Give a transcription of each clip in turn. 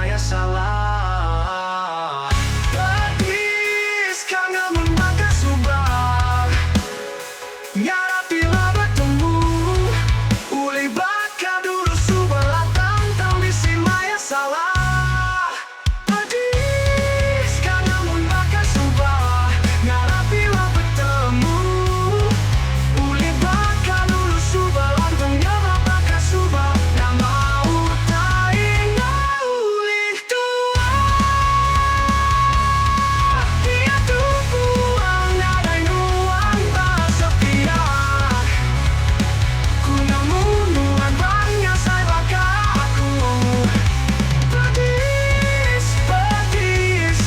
Maya salah. Pedis karena membakar subah. Nyara bila bertemu uli bakar dulu subah latang tambisi Maya salah. Pedis karena membakar subah. Nyara bila bertemu uli bakar dulu subah latang nyara bakar subah. Nama utai uli tua. Dia tubuang nadai nuang bahasa pihak. Ku namunuan banyak saya bakar aku. Pedis, pedis.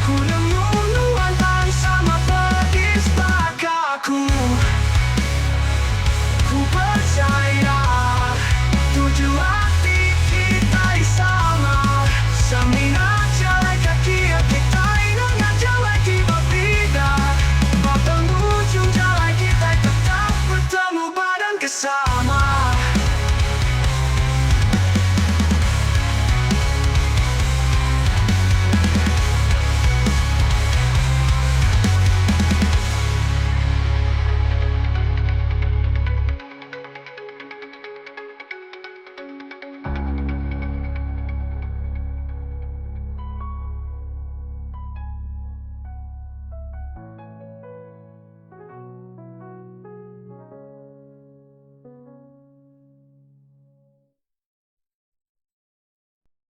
Ku namunuan bang sama pedis bakar aku. Ku percaya tujuh hati kita sama. Samina jalan kaki kita ingat jalan kita berbeda. Pada ujung jalan kita tetap bertemu badan kesal.